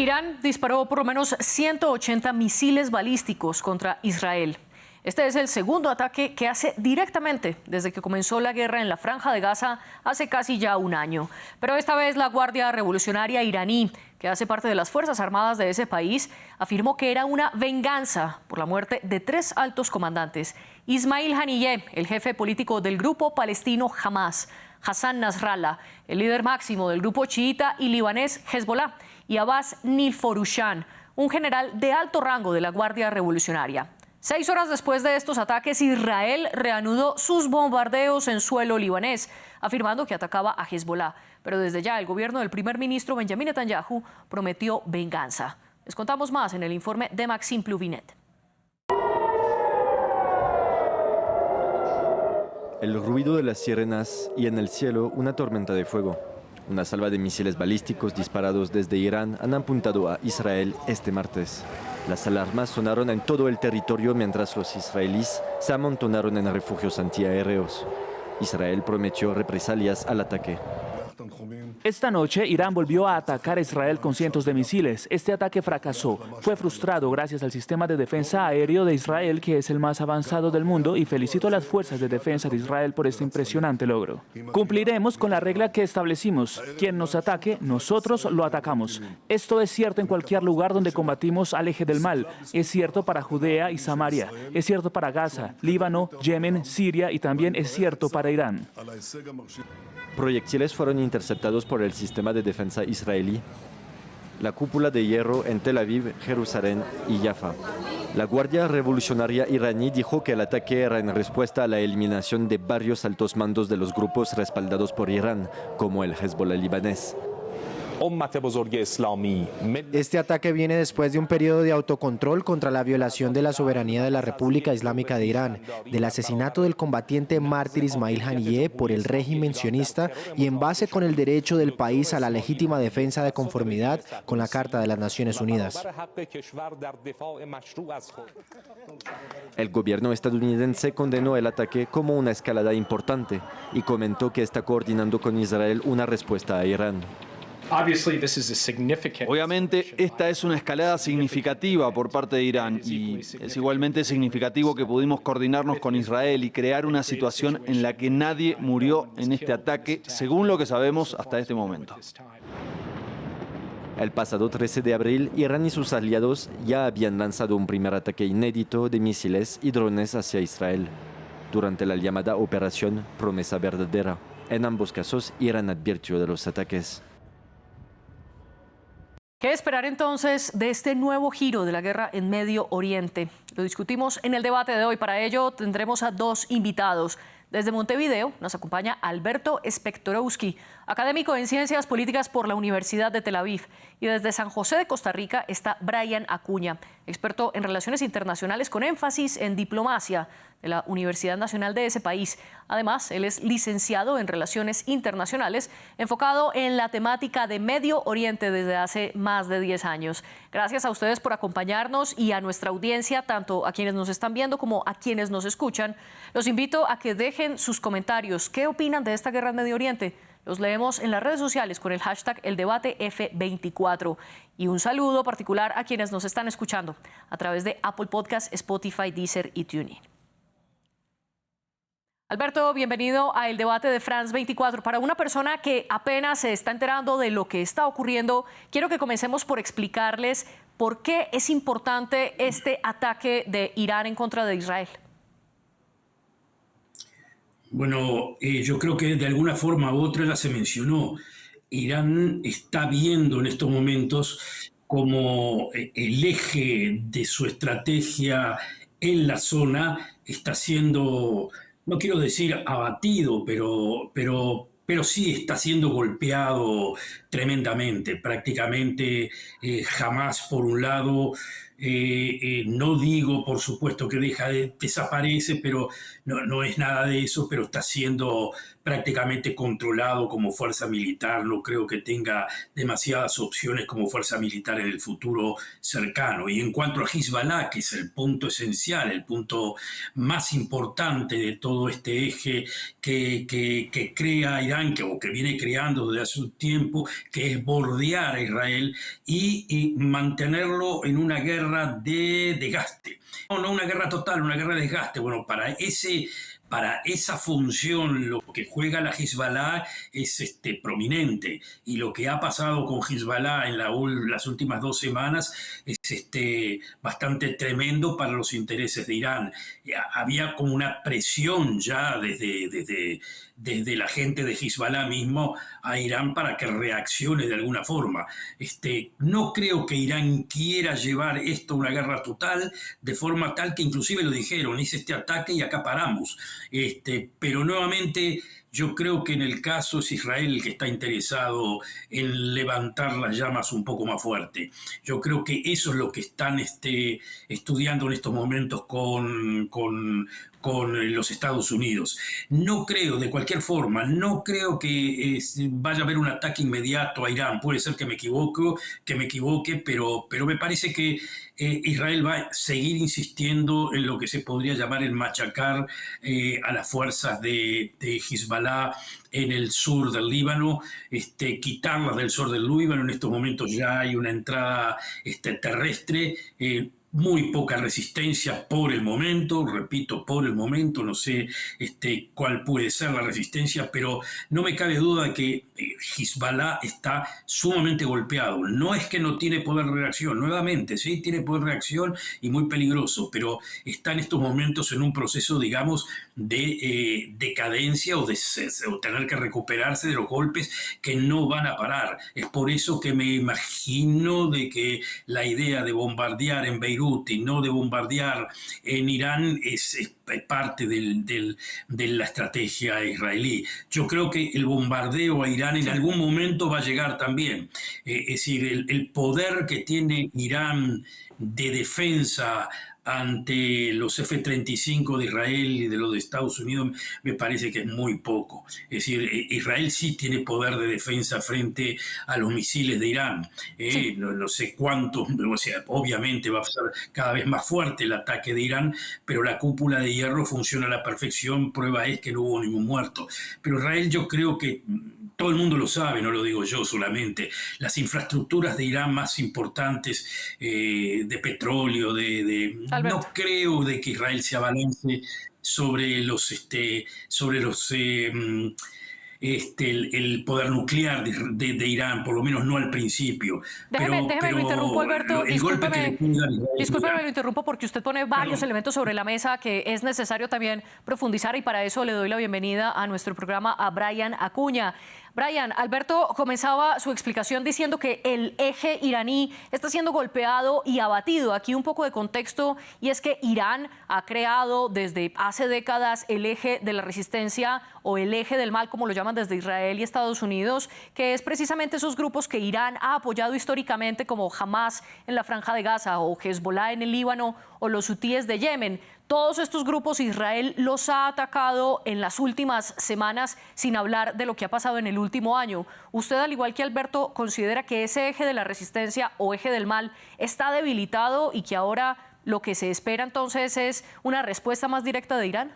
Irán disparó por lo menos 180 misiles balísticos contra Israel. Este es el segundo ataque que hace directamente desde que comenzó la guerra en la Franja de Gaza hace casi ya un año. Pero esta vez la Guardia Revolucionaria iraní, que hace parte de las Fuerzas Armadas de ese país, afirmó que era una venganza por la muerte de 3 altos comandantes: Ismail Haniyeh, el jefe político del grupo palestino Hamas; Hassan Nasrallah, el líder máximo del grupo chiita y libanés Hezbollah; y Abbas Nilforushan, un general de alto rango de la Guardia Revolucionaria. 6 horas después de estos ataques, Israel reanudó sus bombardeos en suelo libanés, afirmando que atacaba a Hezbollah. Pero desde ya el gobierno del primer ministro Benjamin Netanyahu prometió venganza. Les contamos más en el informe de Maxime Pluvinet. El ruido de las sirenas y en el cielo una tormenta de fuego. Una salva de misiles balísticos disparados desde Irán han apuntado a Israel este martes. Las alarmas sonaron en todo el territorio mientras los israelíes se amontonaron en refugios antiaéreos. Israel prometió represalias al ataque. Esta noche, Irán volvió a atacar a Israel con cientos de misiles. Este ataque fracasó. Fue frustrado gracias al sistema de defensa aéreo de Israel, que es el más avanzado del mundo, y felicito a las fuerzas de defensa de Israel por este impresionante logro. Cumpliremos con la regla que establecimos: quien nos ataque, nosotros lo atacamos. Esto es cierto en cualquier lugar donde combatimos al eje del mal. Es cierto para Judea y Samaria. Es cierto para Gaza, Líbano, Yemen, Siria, y también es cierto para Irán. Proyectiles fueron interceptados por el sistema de defensa israelí, la cúpula de hierro en Tel Aviv, Jerusalén y Jaffa. La Guardia Revolucionaria iraní dijo que el ataque era en respuesta a la eliminación de varios altos mandos de los grupos respaldados por Irán, como el Hezbollah libanés. Este ataque viene después de un periodo de autocontrol contra la violación de la soberanía de la República Islámica de Irán, del asesinato del combatiente mártir Ismail Haniyeh por el régimen sionista y en base con el derecho del país a la legítima defensa de conformidad con la Carta de las Naciones Unidas. El gobierno estadounidense condenó el ataque como una escalada importante y comentó que está coordinando con Israel una respuesta a Irán. Obviamente, esta es una escalada significativa por parte de Irán y es igualmente significativo que pudimos coordinarnos con Israel y crear una situación en la que nadie murió en este ataque, según lo que sabemos hasta este momento. El pasado 13 de abril, Irán y sus aliados ya habían lanzado un primer ataque inédito de misiles y drones hacia Israel, durante la llamada Operación Promesa Verdadera. En ambos casos, Irán advirtió de los ataques. ¿Qué esperar entonces de este nuevo giro de la guerra en Medio Oriente? Lo discutimos en el debate de hoy. Para ello tendremos a 2 invitados. Desde Montevideo nos acompaña Alberto Spektorowski, académico en Ciencias Políticas por la Universidad de Tel Aviv. Y desde San José de Costa Rica está Brian Acuña, experto en relaciones internacionales con énfasis en diplomacia de la Universidad Nacional de ese país. Además, él es licenciado en Relaciones Internacionales, enfocado en la temática de Medio Oriente desde hace más de 10 años. Gracias a ustedes por acompañarnos y a nuestra audiencia, tanto a quienes nos están viendo como a quienes nos escuchan. Los invito a que dejen sus comentarios. ¿Qué opinan de esta guerra en Medio Oriente? Los leemos en las redes sociales con el hashtag #ElDebateF24. Y un saludo particular a quienes nos están escuchando a través de Apple Podcasts, Spotify, Deezer y TuneIn. Alberto, bienvenido a El Debate de France 24. Para una persona que apenas se está enterando de lo que está ocurriendo, quiero que comencemos por explicarles por qué es importante este ataque de Irán en contra de Israel. Bueno, yo creo que de alguna forma u otra ya se mencionó. Irán está viendo en estos momentos como el eje de su estrategia en la zona está siendo, no quiero decir abatido, pero sí está siendo golpeado tremendamente. Prácticamente Hamas, por un lado, No digo, por supuesto, que desaparece, pero no es nada de eso, pero está siendo prácticamente controlado como fuerza militar. No creo que tenga demasiadas opciones como fuerza militar en el futuro cercano. Y en cuanto a Hezbollah, que es el punto esencial, el punto más importante de todo este eje que crea Irán, o que viene creando desde hace un tiempo, que es bordear a Israel y mantenerlo en una guerra de desgaste. No una guerra total, una guerra de desgaste. Bueno, para esa función lo que juega la Hezbollah es prominente, y lo que ha pasado con Hezbollah en las últimas 2 semanas es bastante tremendo para los intereses de Irán. Había como una presión ya desde la gente de Hezbollah mismo a Irán para que reaccione de alguna forma. No creo que Irán quiera llevar esto a una guerra total, de forma tal que inclusive lo dijeron, hice este ataque y acá paramos. Pero nuevamente yo creo que en el caso es Israel el que está interesado en levantar las llamas un poco más fuerte. Yo creo que eso es lo que están estudiando en estos momentos con los Estados Unidos. No creo, de cualquier forma, no creo que vaya a haber un ataque inmediato a Irán. Puede ser que me equivoque, pero me parece que Israel va a seguir insistiendo en lo que se podría llamar el machacar a las fuerzas de Hezbollah en el sur del Líbano, quitarlas del sur del Líbano. En estos momentos ya hay una entrada terrestre, muy poca resistencia por el momento, repito, por el momento, no sé cuál puede ser la resistencia, pero no me cabe duda de que Hezbollah está sumamente golpeado. No es que no tiene poder de reacción, nuevamente, sí, tiene poder de reacción y muy peligroso, pero está en estos momentos en un proceso, digamos, de decadencia o tener que recuperarse de los golpes que no van a parar. Es por eso que me imagino de que la idea de bombardear en Beirut y no de bombardear en Irán es parte de la estrategia israelí. Yo creo que el bombardeo a Irán en algún momento va a llegar también. Es decir, el poder que tiene Irán de defensa ante los F-35 de Israel y de los de Estados Unidos me parece que es muy poco. Es decir, Israel sí tiene poder de defensa frente a los misiles de Irán. Sí. No sé cuántos, o sea, obviamente va a ser cada vez más fuerte el ataque de Irán, pero la cúpula de hierro funciona a la perfección. Prueba es que no hubo ningún muerto. Pero Israel, yo creo que todo el mundo lo sabe, no lo digo yo solamente, las infraestructuras de Irán más importantes de petróleo, no creo de que Israel se abalance sobre el poder nuclear de Irán, por lo menos no al principio. Déjeme lo interrumpo, Alberto. Discúlpeme, lo interrumpo porque usted pone varios elementos sobre la mesa que es necesario también profundizar, y para eso le doy la bienvenida a nuestro programa a Brian Acuña. Brian, Alberto comenzaba su explicación diciendo que el eje iraní está siendo golpeado y abatido. Aquí un poco de contexto, y es que Irán ha creado desde hace décadas el eje de la resistencia, o el eje del mal, como lo llaman desde Israel y Estados Unidos, que es precisamente esos grupos que Irán ha apoyado históricamente, como Hamas en la Franja de Gaza, o Hezbollah en el Líbano, o los hutíes de Yemen. Todos estos grupos Israel los ha atacado en las últimas semanas, sin hablar de lo que ha pasado en el último año. Usted, al igual que Alberto, considera que ese eje de la resistencia o eje del mal está debilitado y que ahora lo que se espera entonces es una respuesta más directa de Irán.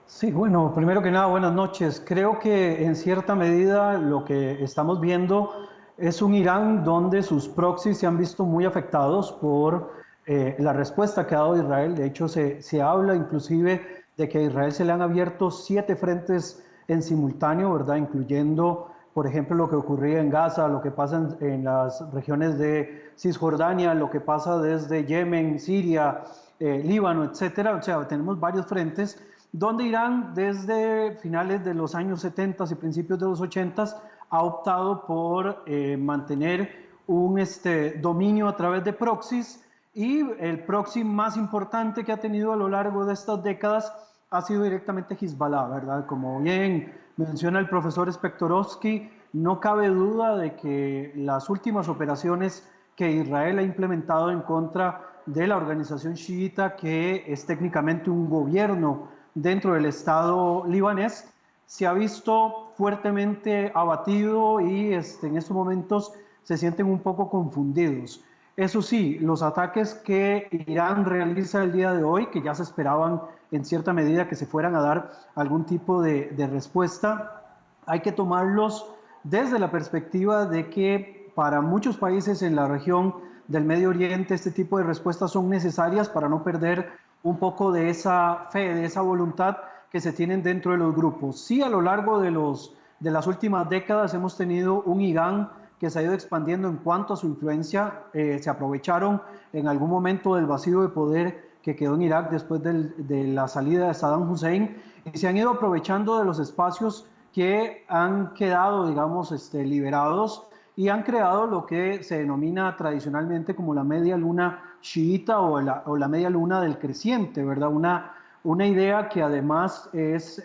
Sí, bueno, primero que nada, buenas noches. Creo que en cierta medida lo que estamos viendo es un Irán donde sus proxies se han visto muy afectados por la respuesta que ha dado Israel. De hecho, se habla inclusive de que a Israel se le han abierto 7 frentes en simultáneo, ¿verdad? Incluyendo, por ejemplo, lo que ocurría en Gaza, lo que pasa en las regiones de Cisjordania, lo que pasa desde Yemen, Siria, Líbano, etcétera. O sea, tenemos varios frentes donde Irán, desde finales de los años 70 y principios de los 80 ha optado por mantener un dominio a través de proxies. Y el proxy más importante que ha tenido a lo largo de estas décadas ha sido directamente Hezbollah, ¿verdad? Como bien menciona el profesor Spektorovsky, no cabe duda de que las últimas operaciones que Israel ha implementado en contra de la organización chiita, que es técnicamente un gobierno dentro del Estado libanés, se ha visto fuertemente abatido y en estos momentos se sienten un poco confundidos. Eso sí, los ataques que Irán realiza el día de hoy, que ya se esperaban en cierta medida que se fueran a dar algún tipo de respuesta, hay que tomarlos desde la perspectiva de que para muchos países en la región del Medio Oriente este tipo de respuestas son necesarias para no perder un poco de esa fe, de esa voluntad que se tienen dentro de los grupos. Sí, a lo largo de las últimas décadas hemos tenido un Irán que se ha ido expandiendo en cuanto a su influencia. Se aprovecharon en algún momento del vacío de poder que quedó en Irak después de la salida de Saddam Hussein, y se han ido aprovechando de los espacios que han quedado, digamos, liberados, y han creado lo que se denomina tradicionalmente como la media luna chiita o la media luna del creciente, ¿verdad? Una idea que además es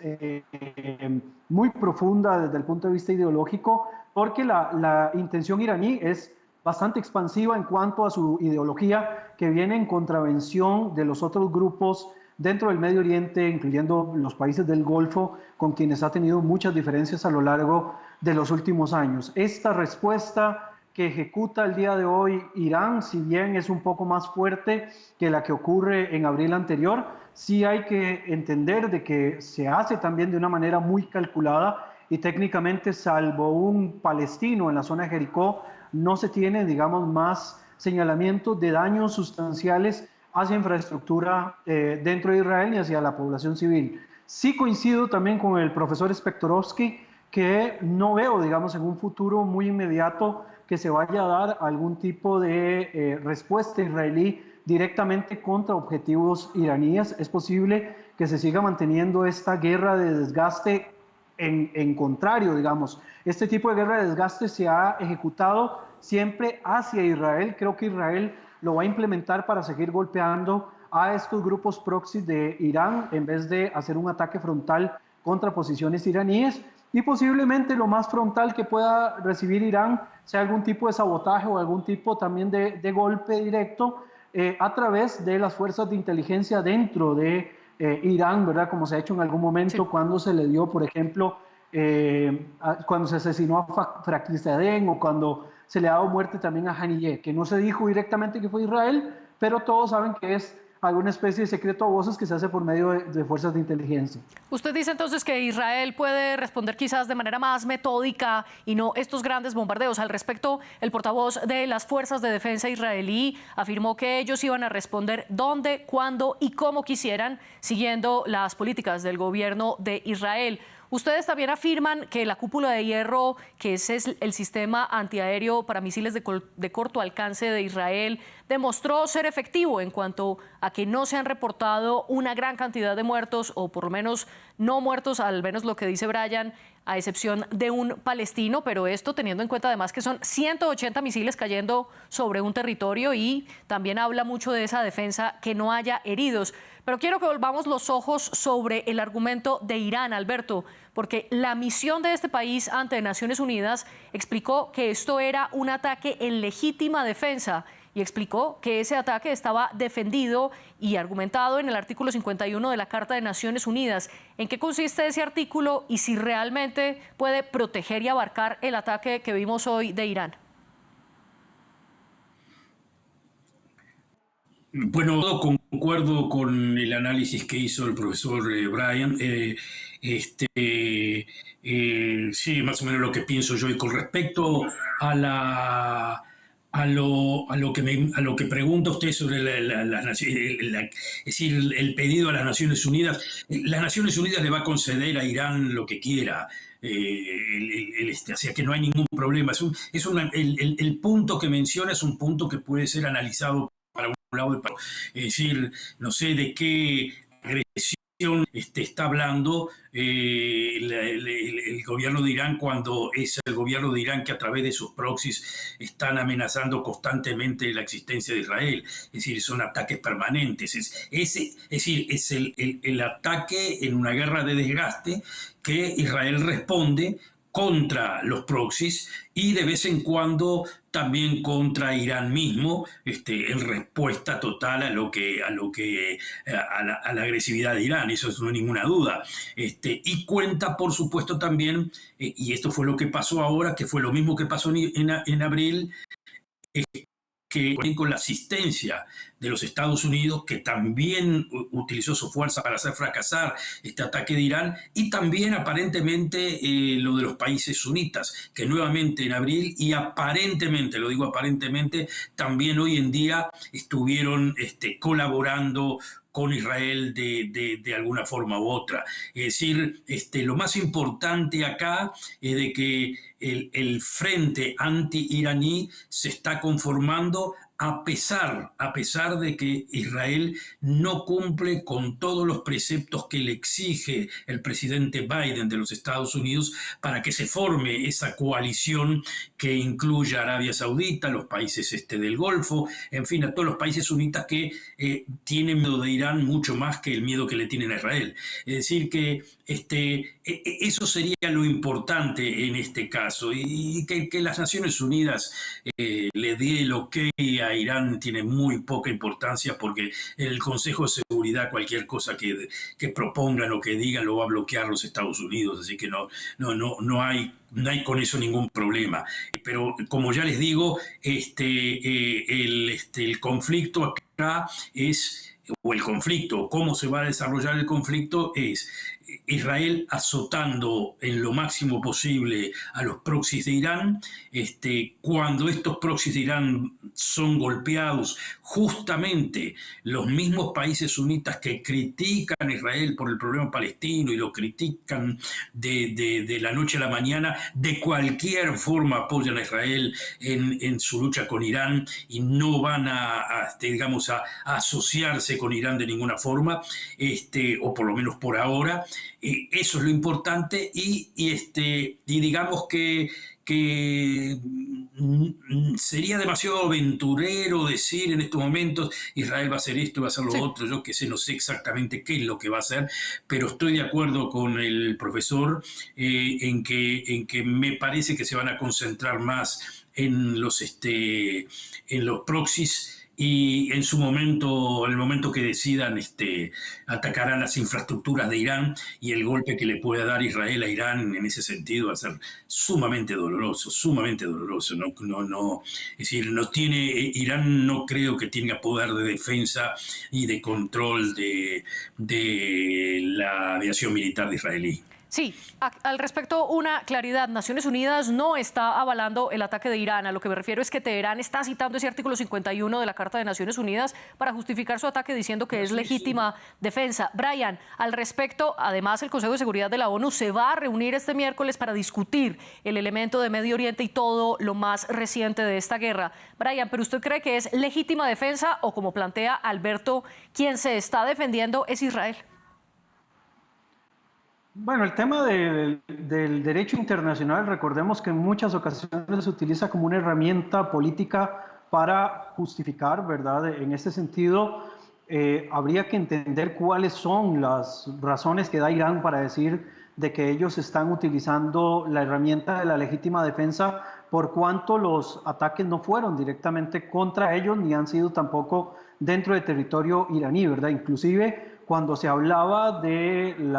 muy profunda desde el punto de vista ideológico, porque la intención iraní es bastante expansiva en cuanto a su ideología, que viene en contravención de los otros grupos dentro del Medio Oriente, incluyendo los países del Golfo, con quienes ha tenido muchas diferencias a lo largo de los últimos años. Esta respuesta que ejecuta el día de hoy Irán, si bien es un poco más fuerte que la que ocurre en abril anterior, sí hay que entender de que se hace también de una manera muy calculada, y técnicamente, salvo un palestino en la zona de Jericó, no se tiene, digamos, más señalamientos de daños sustanciales hacia infraestructura dentro de Israel y hacia la población civil. Sí coincido también con el profesor Spektorovsky, que no veo, digamos, en un futuro muy inmediato que se vaya a dar algún tipo de respuesta israelí directamente contra objetivos iraníes. Es posible que se siga manteniendo esta guerra de desgaste en contrario, digamos. Este tipo de guerra de desgaste se ha ejecutado siempre hacia Israel. Creo que Israel lo va a implementar para seguir golpeando a estos grupos proxy de Irán en vez de hacer un ataque frontal contra posiciones iraníes, y posiblemente lo más frontal que pueda recibir Irán sea algún tipo de sabotaje o algún tipo también de golpe directo a través de las fuerzas de inteligencia dentro de Irán, ¿verdad? Como se ha hecho en algún momento, sí, cuando se le dio, por ejemplo, cuando se asesinó a Fakhrizadeh, o cuando se le ha dado muerte también a Haniyeh, que no se dijo directamente que fue Israel, pero todos saben que es alguna especie de secreto a voces que se hace por medio de fuerzas de inteligencia. Usted dice entonces que Israel puede responder quizás de manera más metódica y no estos grandes bombardeos. Al respecto, el portavoz de las Fuerzas de Defensa israelí afirmó que ellos iban a responder dónde, cuándo y cómo quisieran, siguiendo las políticas del gobierno de Israel. Ustedes también afirman que la cúpula de hierro, que es el sistema antiaéreo para misiles de corto alcance de Israel, demostró ser efectivo en cuanto a que no se han reportado una gran cantidad de muertos, o por lo menos no muertos, al menos lo que dice Brian, a excepción de un palestino, pero esto teniendo en cuenta además que son 180 misiles cayendo sobre un territorio, y también habla mucho de esa defensa, que no haya heridos. Pero quiero que volvamos los ojos sobre el argumento de Irán, Alberto, porque la misión de este país ante Naciones Unidas explicó que esto era un ataque en legítima defensa, y explicó que ese ataque estaba defendido y argumentado en el artículo 51 de la Carta de Naciones Unidas. ¿En qué consiste ese artículo y si realmente puede proteger y abarcar el ataque que vimos hoy de Irán? Bueno, concuerdo con el análisis que hizo el profesor Brian. Sí, más o menos lo que pienso yo. Y con respecto a lo que pregunta usted sobre es decir, el pedido a las Naciones Unidas le va a conceder a Irán lo que quiera. O sea que no hay ningún problema. El punto que menciona es un punto que puede ser analizado para un lado y para otro. Es decir, no sé de qué agresión está hablando el gobierno de Irán, cuando es el gobierno de Irán que a través de sus proxies están amenazando constantemente la existencia de Israel. Es decir, son ataques permanentes. Es decir, es el ataque en una guerra de desgaste que Israel responde contra los proxies, y de vez en cuando también contra Irán mismo, en respuesta total a la agresividad de Irán, eso no hay ninguna duda. Y cuenta, por supuesto, también, y esto fue lo que pasó ahora, que fue lo mismo que pasó en abril, que con la asistencia de los Estados Unidos, que también utilizó su fuerza para hacer fracasar este ataque de Irán, y también aparentemente lo de los países sunitas, que nuevamente en abril, y aparentemente, lo digo aparentemente, también hoy en día estuvieron colaborando con Israel de alguna forma u otra. Es decir, lo más importante acá es de que el frente anti-iraní se está conformando a pesar de que Israel no cumple con todos los preceptos que le exige el presidente Biden de los Estados Unidos para que se forme esa coalición que incluya a Arabia Saudita, los países del Golfo, en fin, a todos los países sunitas que tienen miedo de Irán mucho más que el miedo que le tienen a Israel. Es decir, que eso sería lo importante en este caso, y que las Naciones Unidas le dé el ok a Irán tiene muy poca importancia, porque en el Consejo de Seguridad cualquier cosa que propongan o que digan lo va a bloquear los Estados Unidos, así que no hay con eso ningún problema. Pero como ya les digo, el conflicto acá cómo se va a desarrollar el conflicto es Israel azotando en lo máximo posible a los proxies de Irán. Cuando estos proxies de Irán son golpeados, justamente los mismos países sunitas que critican a Israel por el problema palestino y lo critican de la noche a la mañana, de cualquier forma apoyan a Israel en su lucha con Irán y no van a asociarse con Irán de ninguna forma, o por lo menos por ahora. Eso es lo importante, y digamos que sería demasiado aventurero decir en estos momentos Israel va a hacer esto, va a hacer lo otro. Yo que sé, no sé exactamente qué es lo que va a hacer, pero estoy de acuerdo con el profesor en que me parece que se van a concentrar más en los proxies, y en su momento, en el momento que decidan, atacarán las infraestructuras de Irán, y el golpe que le pueda dar Israel a Irán en ese sentido va a ser sumamente doloroso. No, es decir, Irán no creo que tenga poder de defensa y de control de la aviación militar de israelí. Sí, al respecto, una claridad. Naciones Unidas no está avalando el ataque de Irán. A lo que me refiero es que Teherán está citando ese artículo 51 de la Carta de Naciones Unidas para justificar su ataque, diciendo que es legítima defensa. Brian, al respecto, además, el Consejo de Seguridad de la ONU se va a reunir este miércoles para discutir el elemento de Medio Oriente y todo lo más reciente de esta guerra. Brian, ¿pero usted cree que es legítima defensa o, como plantea Alberto, quien se está defendiendo es Israel? Bueno, el tema del derecho internacional, recordemos que en muchas ocasiones se utiliza como una herramienta política para justificar, ¿verdad? En este sentido, habría que entender cuáles son las razones que da Irán para decir de que ellos están utilizando la herramienta de la legítima defensa, por cuanto los ataques no fueron directamente contra ellos ni han sido tampoco dentro del territorio iraní, ¿verdad? Inclusive cuando se hablaba del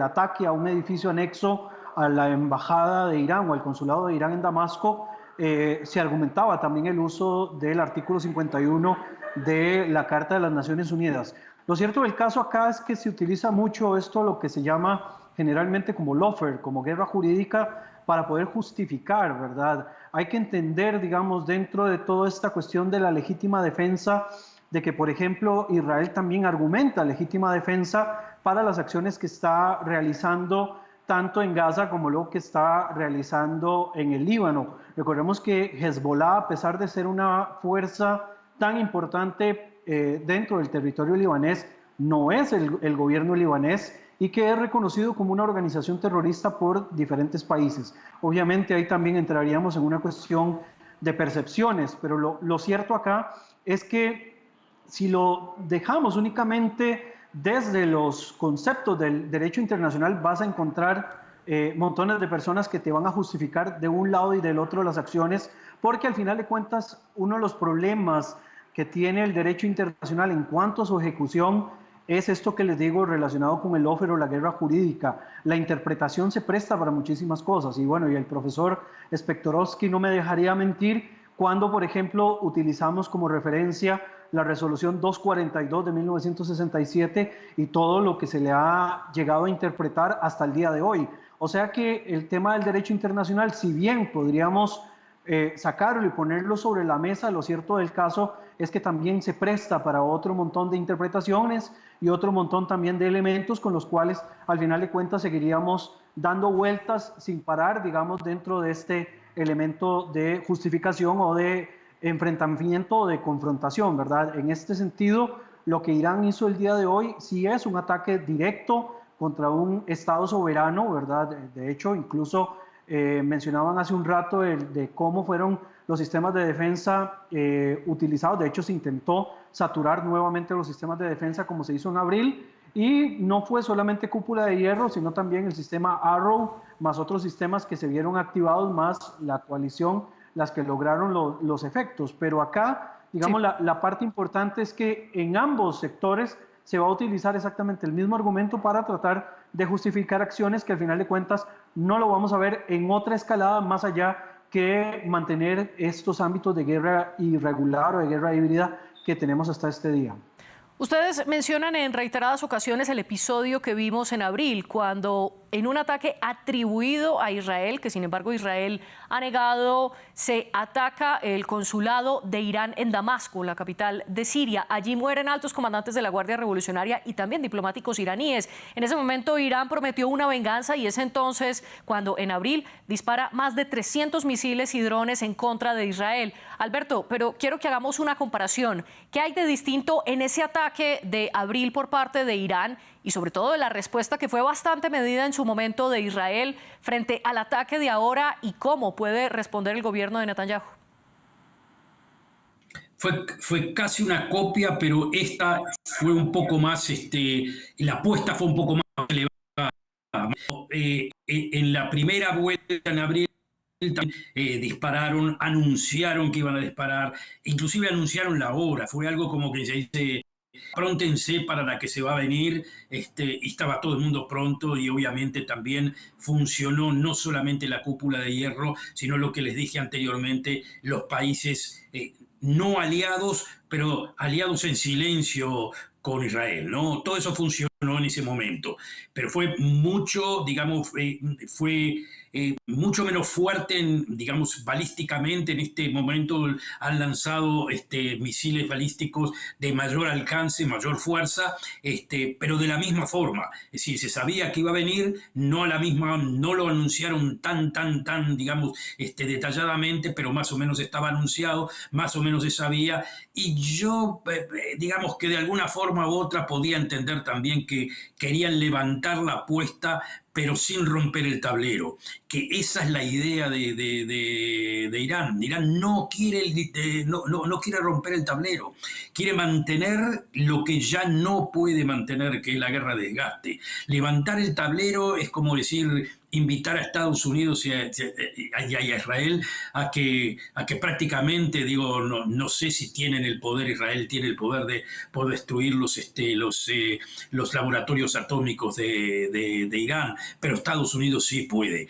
ataque a un edificio anexo a la embajada de Irán o al consulado de Irán en Damasco, se argumentaba también el uso del artículo 51 de la Carta de las Naciones Unidas. Lo cierto del caso acá es que se utiliza mucho esto, lo que se llama generalmente como lawfare, como guerra jurídica, para poder justificar, ¿verdad? Hay que entender, digamos, dentro de toda esta cuestión de la legítima defensa, de que, por ejemplo, Israel también argumenta legítima defensa para las acciones que está realizando tanto en Gaza como lo que está realizando en el Líbano. Recordemos que Hezbollah, a pesar de ser una fuerza tan importante dentro del territorio libanés, no es el gobierno libanés, y que es reconocido como una organización terrorista por diferentes países. Obviamente ahí también entraríamos en una cuestión de percepciones, pero lo cierto acá es que si lo dejamos únicamente desde los conceptos del derecho internacional, vas a encontrar montones de personas que te van a justificar de un lado y del otro las acciones, porque al final de cuentas uno de los problemas que tiene el derecho internacional en cuanto a su ejecución es esto que les digo relacionado con el lawfare o la guerra jurídica. La interpretación se presta para muchísimas cosas y bueno, y el profesor Spektorovsky no me dejaría mentir cuando, por ejemplo, utilizamos como referencia la resolución 242 de 1967 y todo lo que se le ha llegado a interpretar hasta el día de hoy. O sea que el tema del derecho internacional, si bien podríamos sacarlo y ponerlo sobre la mesa, lo cierto del caso es que también se presta para otro montón de interpretaciones y otro montón también de elementos con los cuales al final de cuentas seguiríamos dando vueltas sin parar, digamos, dentro de este elemento de justificación o de enfrentamiento o de confrontación, ¿verdad? En este sentido, lo que Irán hizo el día de hoy sí es un ataque directo contra un Estado soberano, ¿verdad? De hecho, incluso mencionaban hace un rato de cómo fueron los sistemas de defensa utilizados. De hecho, se intentó saturar nuevamente los sistemas de defensa como se hizo en abril, y no fue solamente cúpula de hierro, sino también el sistema Arrow, más otros sistemas que se vieron activados, más la coalición, las que lograron los efectos. Pero acá, digamos, sí, la parte importante es que en ambos sectores se va a utilizar exactamente el mismo argumento para tratar de justificar acciones que al final de cuentas no lo vamos a ver en otra escalada más allá que mantener estos ámbitos de guerra irregular o de guerra híbrida que tenemos hasta este día. Ustedes mencionan en reiteradas ocasiones el episodio que vimos en abril, cuando en un ataque atribuido a Israel, que sin embargo Israel ha negado, se ataca el consulado de Irán en Damasco, la capital de Siria. Allí mueren altos comandantes de la Guardia Revolucionaria y también diplomáticos iraníes. En ese momento Irán prometió una venganza y es entonces cuando en abril dispara más de 300 misiles y drones en contra de Israel. Alberto, pero quiero que hagamos una comparación. ¿Qué hay de distinto en ese ataque de abril por parte de Irán y sobre todo de la respuesta que fue bastante medida en su momento de Israel frente al ataque de ahora, y cómo puede responder el gobierno de Netanyahu? Fue casi una copia, pero esta fue un poco más, la apuesta fue un poco más elevada. En la primera vuelta en abril dispararon, anunciaron que iban a disparar, inclusive anunciaron la hora. Fue algo como que se dice: próntense para la que se va a venir, y estaba todo el mundo pronto, y obviamente también funcionó no solamente la cúpula de hierro, sino lo que les dije anteriormente, los países no aliados, pero aliados en silencio con Israel, ¿no? Todo eso funcionó en ese momento, pero fue mucho, digamos, mucho menos fuerte, digamos, balísticamente. En este momento han lanzado misiles balísticos de mayor alcance, mayor fuerza, pero de la misma forma. Es decir, se sabía que iba a venir, no lo anunciaron tan, digamos, detalladamente, pero más o menos estaba anunciado, más o menos se sabía, y yo, digamos que de alguna forma u otra podía entender también que querían levantar la apuesta, pero sin romper el tablero, que esa es la idea de Irán. Irán no quiere romper el tablero, quiere mantener lo que ya no puede mantener, que es la guerra de desgaste. Levantar el tablero es como decir, invitar a Estados Unidos y a Israel a que prácticamente, digo, no sé si tienen el poder, Israel tiene el poder de poder destruir los laboratorios atómicos de Irán, pero Estados Unidos sí puede.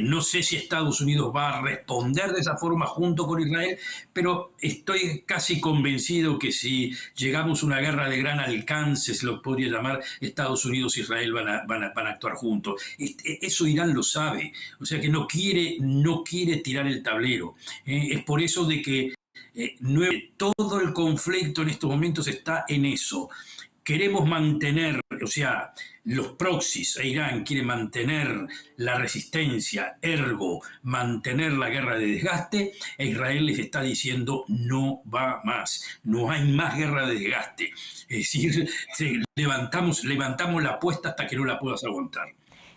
No sé si Estados Unidos va a responder de esa forma junto con Israel, pero estoy casi convencido que si llegamos a una guerra de gran alcance, se lo podría llamar, Estados Unidos y Israel van a actuar juntos. Eso Irán lo sabe, o sea que no quiere tirar el tablero. Es por eso de que todo el conflicto en estos momentos está en eso. Queremos mantener, o sea, los proxies, Irán quiere mantener la resistencia, ergo, mantener la guerra de desgaste, e Israel les está diciendo no va más, no hay más guerra de desgaste. Es decir, levantamos la apuesta hasta que no la puedas aguantar.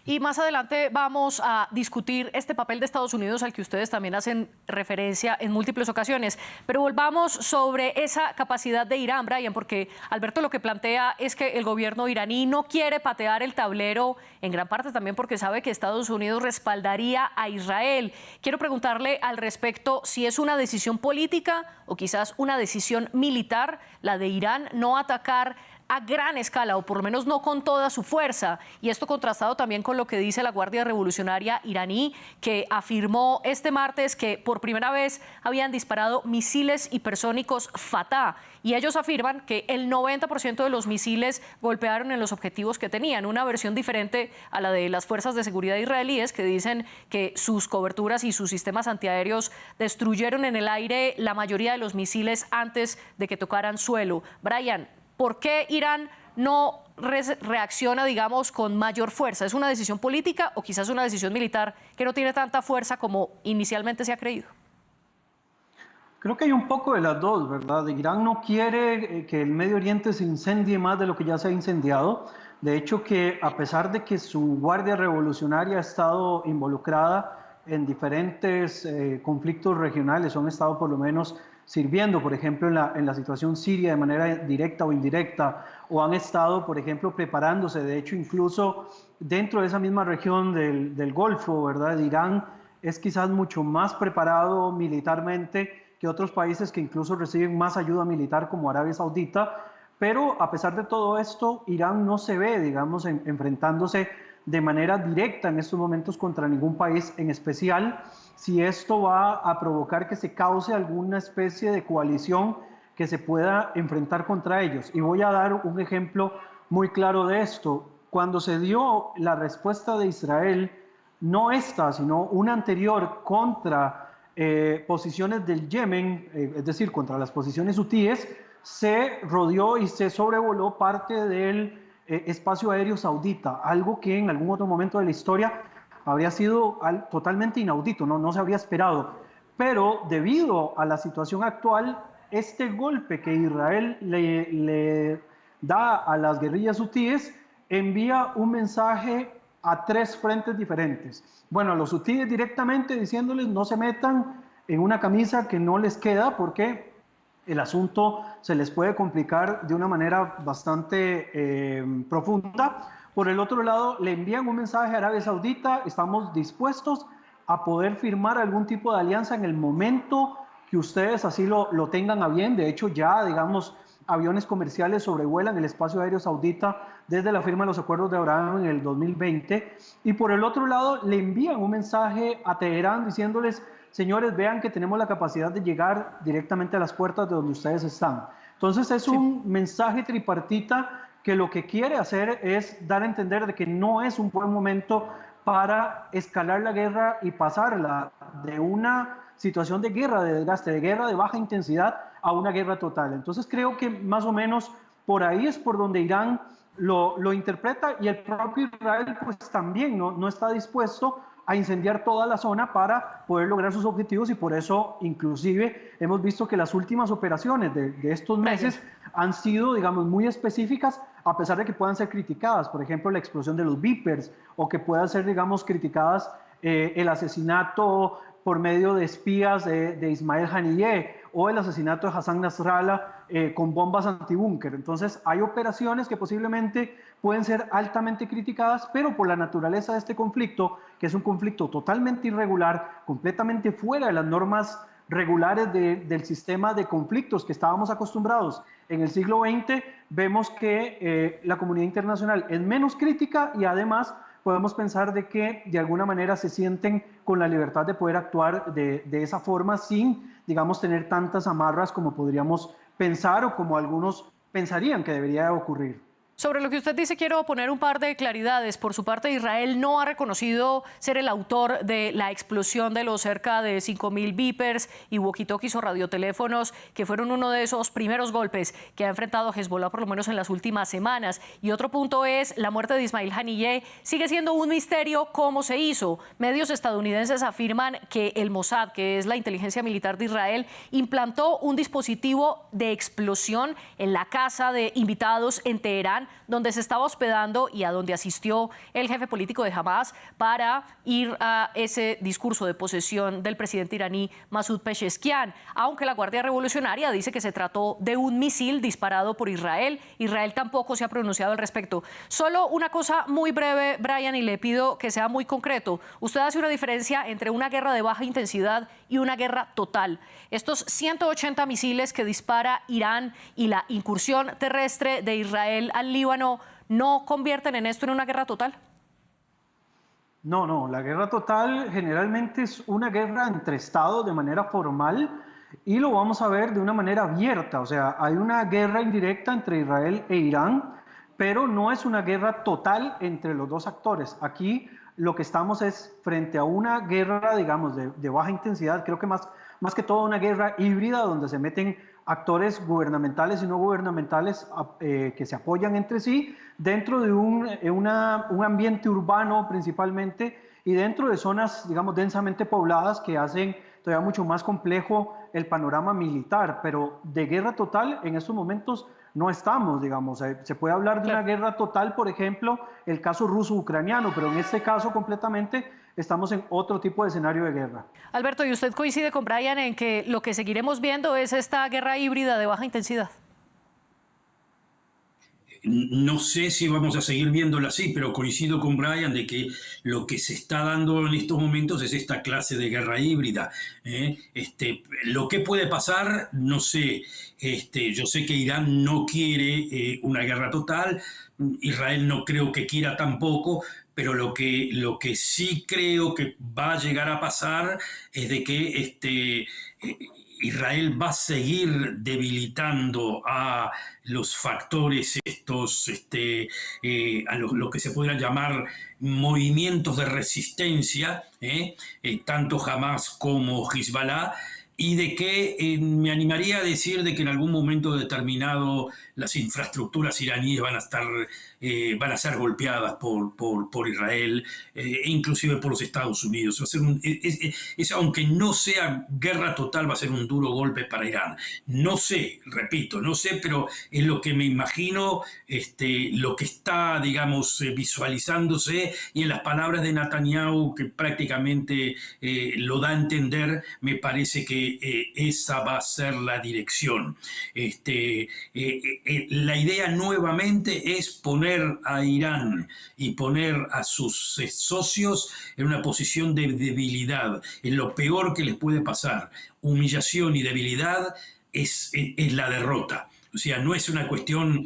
Y más adelante vamos a discutir este papel de Estados Unidos al que ustedes también hacen referencia en múltiples ocasiones. Pero volvamos sobre esa capacidad de Irán, Brian, porque Alberto lo que plantea es que el gobierno iraní no quiere patear el tablero, en gran parte también porque sabe que Estados Unidos respaldaría a Israel. Quiero preguntarle al respecto si es una decisión política o quizás una decisión militar, la de Irán no atacar a gran escala, o por lo menos no con toda su fuerza. Y esto contrastado también con lo que dice la Guardia Revolucionaria iraní, que afirmó este martes que por primera vez habían disparado misiles hipersónicos Fatah. Y ellos afirman que el 90% de los misiles golpearon en los objetivos que tenían, una versión diferente a la de las fuerzas de seguridad israelíes, que dicen que sus coberturas y sus sistemas antiaéreos destruyeron en el aire la mayoría de los misiles antes de que tocaran suelo. Brian, ¿por qué Irán no reacciona, digamos, con mayor fuerza? ¿Es una decisión política o quizás una decisión militar que no tiene tanta fuerza como inicialmente se ha creído? Creo que hay un poco de las dos, ¿verdad? Irán no quiere que el Medio Oriente se incendie más de lo que ya se ha incendiado. De hecho, que a pesar de que su Guardia Revolucionaria ha estado involucrada en diferentes conflictos regionales, o han estado por lo menos sirviendo, por ejemplo, en la situación siria de manera directa o indirecta, o han estado, por ejemplo, preparándose, de hecho, incluso dentro de esa misma región del Golfo, ¿verdad? Irán es quizás mucho más preparado militarmente que otros países que incluso reciben más ayuda militar como Arabia Saudita, pero a pesar de todo esto, Irán no se ve, digamos, enfrentándose de manera directa en estos momentos contra ningún país en especial, si esto va a provocar que se cause alguna especie de coalición que se pueda enfrentar contra ellos. Y voy a dar un ejemplo muy claro de esto. Cuando se dio la respuesta de Israel, no esta, sino una anterior contra posiciones del Yemen, es decir, contra las posiciones hutíes, se rodeó y se sobrevoló parte del espacio aéreo saudita, algo que en algún otro momento de la historia habría sido totalmente inaudito, no se habría esperado. Pero debido a la situación actual, este golpe que Israel le da a las guerrillas hutíes envía un mensaje a tres frentes diferentes. Bueno, a los hutíes directamente diciéndoles no se metan en una camisa que no les queda porque el asunto se les puede complicar de una manera bastante profunda. Por el otro lado, le envían un mensaje a Arabia Saudita, estamos dispuestos a poder firmar algún tipo de alianza en el momento que ustedes así lo tengan a bien. De hecho, ya, digamos, aviones comerciales sobrevuelan el espacio aéreo saudita desde la firma de los acuerdos de Abraham en el 2020. Y por el otro lado, le envían un mensaje a Teherán diciéndoles, señores, vean que tenemos la capacidad de llegar directamente a las puertas de donde ustedes están. Entonces es un mensaje tripartita que lo que quiere hacer es dar a entender de que no es un buen momento para escalar la guerra y pasarla de una situación de guerra, de desgaste, de guerra de baja intensidad a una guerra total. Entonces creo que más o menos por ahí es por donde Irán lo interpreta, y el propio Israel pues también no está dispuesto a incendiar toda la zona para poder lograr sus objetivos, y por eso inclusive hemos visto que las últimas operaciones de estos meses han sido, digamos, muy específicas, a pesar de que puedan ser criticadas, por ejemplo, la explosión de los Vipers, o que puedan ser, digamos, criticadas el asesinato por medio de espías de Ismail Haniyeh, o el asesinato de Hassan Nasrallah con bombas antibúnker. Entonces hay operaciones que posiblemente pueden ser altamente criticadas, pero por la naturaleza de este conflicto, que es un conflicto totalmente irregular, completamente fuera de las normas regulares del sistema de conflictos que estábamos acostumbrados en el siglo XX, vemos que la comunidad internacional es menos crítica, y además podemos pensar de que de alguna manera se sienten con la libertad de poder actuar de esa forma sin, digamos, tener tantas amarras como podríamos pensar o como algunos pensarían que debería ocurrir. Sobre lo que usted dice, quiero poner un par de claridades. Por su parte, Israel no ha reconocido ser el autor de la explosión de los cerca de 5.000 Vipers y walkie-talkies o radioteléfonos, que fueron uno de esos primeros golpes que ha enfrentado Hezbollah, por lo menos en las últimas semanas. Y otro punto es la muerte de Ismail Haniyeh. Sigue siendo un misterio cómo se hizo. Medios estadounidenses afirman que el Mossad, que es la inteligencia militar de Israel, implantó un dispositivo de explosión en la casa de invitados en Teherán, Irán, donde se estaba hospedando y a donde asistió el jefe político de Hamas para ir a ese discurso de posesión del presidente iraní Masoud Pezeshkian, aunque la Guardia Revolucionaria dice que se trató de un misil disparado por Israel. Israel tampoco se ha pronunciado al respecto. Solo una cosa muy breve, Brian, y le pido que sea muy concreto. Usted hace una diferencia entre una guerra de baja intensidad y una guerra total. Estos 180 misiles que dispara Irán y la incursión terrestre de Israel al Líbano, ¿no convierten en esto en una guerra total? No, la guerra total generalmente es una guerra entre estados de manera formal y lo vamos a ver de una manera abierta. O sea, hay una guerra indirecta entre Israel e Irán, pero no es una guerra total entre los dos actores. Aquí lo que estamos es frente a una guerra, digamos, de baja intensidad, creo que más que todo una guerra híbrida donde se meten actores gubernamentales y no gubernamentales que se apoyan entre sí dentro de un ambiente urbano principalmente y dentro de zonas, digamos, densamente pobladas que hacen todavía mucho más complejo el panorama militar, pero de guerra total en estos momentos no estamos, digamos. Se puede hablar de una guerra total, por ejemplo, el caso ruso-ucraniano, pero en este caso completamente estamos en otro tipo de escenario de guerra. Alberto, ¿y usted coincide con Brian en que lo que seguiremos viendo es esta guerra híbrida de baja intensidad? No sé si vamos a seguir viéndola así, pero coincido con Brian de que lo que se está dando en estos momentos es esta clase de guerra híbrida. Lo que puede pasar, no sé. Yo sé que Irán no quiere una guerra total, Israel no creo que quiera tampoco, pero lo que sí creo que va a llegar a pasar es de que Israel va a seguir debilitando a los factores estos, a lo que se podrían llamar movimientos de resistencia, tanto Hamas como Hezbollah, y de que me animaría a decir de que en algún momento determinado las infraestructuras iraníes van a ser golpeadas por Israel, inclusive por los Estados Unidos. Va a ser aunque no sea guerra total, va a ser un duro golpe para Irán. No sé, repito, no sé, pero es lo que me imagino, lo que está, digamos, visualizándose, y en las palabras de Netanyahu, que prácticamente lo da a entender, me parece que esa va a ser la dirección. La idea nuevamente es poner a Irán y poner a sus socios en una posición de debilidad. Es lo peor que les puede pasar. Humillación y debilidad es la derrota. O sea, no es una cuestión,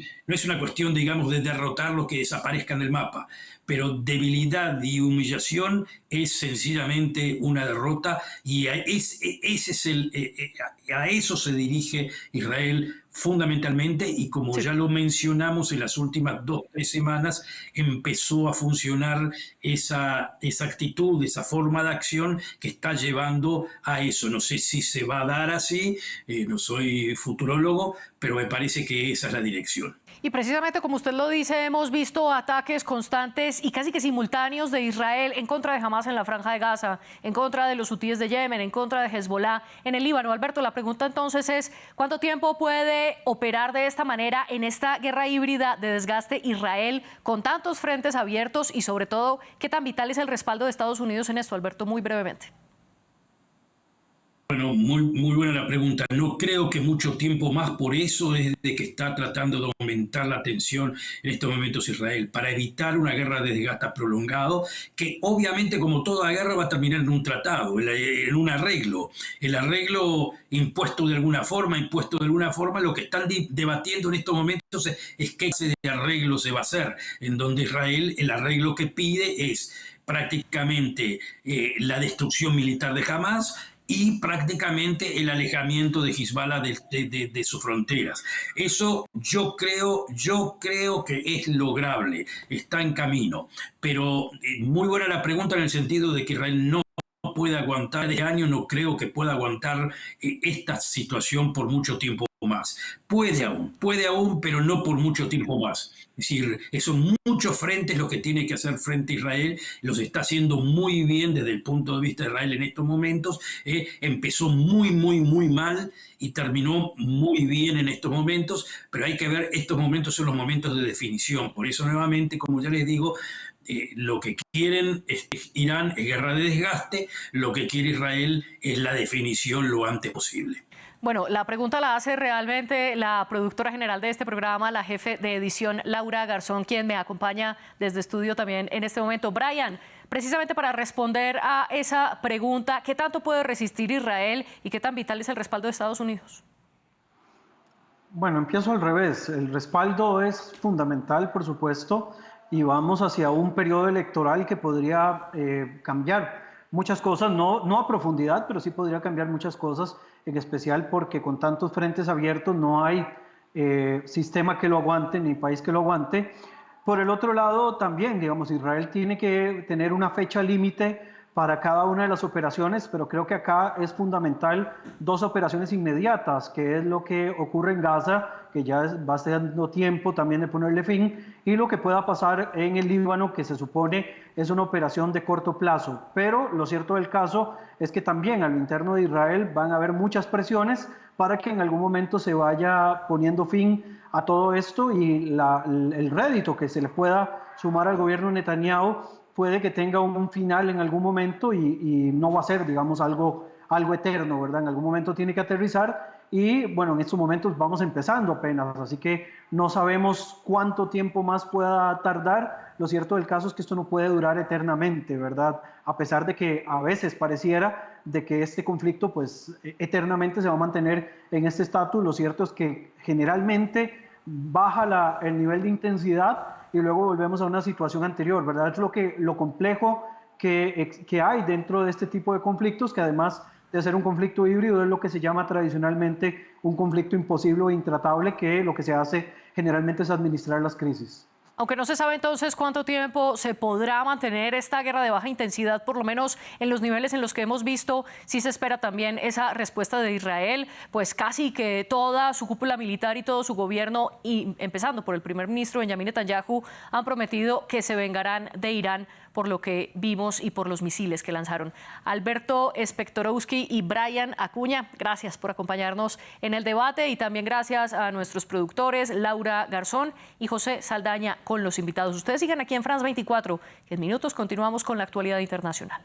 digamos, de derrotarlos, que desaparezcan del mapa, pero debilidad y humillación es sencillamente una derrota, y a eso se dirige Israel fundamentalmente, y como ya lo mencionamos en las últimas 2 o 3 semanas, empezó a funcionar esa actitud, esa forma de acción que está llevando a eso. No sé si se va a dar así, no soy futurólogo, pero me parece que esa es la dirección. Y precisamente como usted lo dice, hemos visto ataques constantes y casi que simultáneos de Israel en contra de Hamas en la Franja de Gaza, en contra de los hutíes de Yemen, en contra de Hezbollah en el Líbano. Alberto, la pregunta entonces es, ¿cuánto tiempo puede operar de esta manera en esta guerra híbrida de desgaste Israel con tantos frentes abiertos, y sobre todo, qué tan vital es el respaldo de Estados Unidos en esto? Alberto, muy brevemente. Bueno, muy buena la pregunta. No creo que mucho tiempo más, por eso es de que está tratando de aumentar la tensión en estos momentos Israel, para evitar una guerra de desgaste prolongado, que obviamente, como toda guerra, va a terminar en un tratado, en un arreglo. El arreglo impuesto de alguna forma, lo que están debatiendo en estos momentos es qué clase de arreglo se va a hacer, en donde Israel, el arreglo que pide es prácticamente la destrucción militar de Hamas y prácticamente el alejamiento de Hezbollah de sus fronteras. Eso yo creo que es lograble, está en camino. Pero muy buena la pregunta, en el sentido de que Israel no puede aguantar este año, no creo que pueda aguantar esta situación por mucho tiempo más. Puede aún, pero no por mucho tiempo más. Es decir, son muchos frentes los que tiene que hacer frente a Israel, los está haciendo muy bien desde el punto de vista de Israel en estos momentos. Empezó muy mal y terminó muy bien en estos momentos, pero hay que ver, estos momentos son los momentos de definición. Por eso, nuevamente, como ya les digo, lo que quieren Irán es guerra de desgaste, lo que quiere Israel es la definición lo antes posible. Bueno, la pregunta la hace realmente la productora general de este programa, la jefe de edición, Laura Garzón, quien me acompaña desde estudio también en este momento. Brian, precisamente para responder a esa pregunta, ¿qué tanto puede resistir Israel y qué tan vital es el respaldo de Estados Unidos? Bueno, empiezo al revés. El respaldo es fundamental, por supuesto, y vamos hacia un periodo electoral que podría cambiar muchas cosas, no a profundidad, pero sí podría cambiar muchas cosas, en especial porque con tantos frentes abiertos no hay sistema que lo aguante ni país que lo aguante. Por el otro lado, también, digamos, Israel tiene que tener una fecha límite para cada una de las operaciones, pero creo que acá es fundamental 2 operaciones inmediatas, que es lo que ocurre en Gaza, que ya va dando tiempo también de ponerle fin, y lo que pueda pasar en el Líbano, que se supone es una operación de corto plazo. Pero lo cierto del caso es que también al interno de Israel van a haber muchas presiones para que en algún momento se vaya poniendo fin a todo esto y el rédito que se le pueda sumar al gobierno Netanyahu puede que tenga un final en algún momento y no va a ser, digamos, algo eterno, ¿verdad? En algún momento tiene que aterrizar y, bueno, en estos momentos vamos empezando apenas, así que no sabemos cuánto tiempo más pueda tardar. Lo cierto del caso es que esto no puede durar eternamente, ¿verdad? A pesar de que a veces pareciera de que este conflicto, pues, eternamente se va a mantener en este estatus, lo cierto es que generalmente baja el nivel de intensidad y luego volvemos a una situación anterior, ¿verdad? Es lo complejo que hay dentro de este tipo de conflictos, que además de ser un conflicto híbrido es lo que se llama tradicionalmente un conflicto imposible o intratable, que lo que se hace generalmente es administrar las crisis. Aunque no se sabe entonces cuánto tiempo se podrá mantener esta guerra de baja intensidad, por lo menos en los niveles en los que hemos visto, sí se espera también esa respuesta de Israel, pues casi que toda su cúpula militar y todo su gobierno, y empezando por el primer ministro Benjamin Netanyahu, han prometido que se vengarán de Irán por lo que vimos y por los misiles que lanzaron. Alberto Spektorowski y Brian Acuña, gracias por acompañarnos en el debate y también gracias a nuestros productores Laura Garzón y José Saldaña con los invitados. Ustedes sigan aquí en France 24, que en minutos continuamos con la actualidad internacional.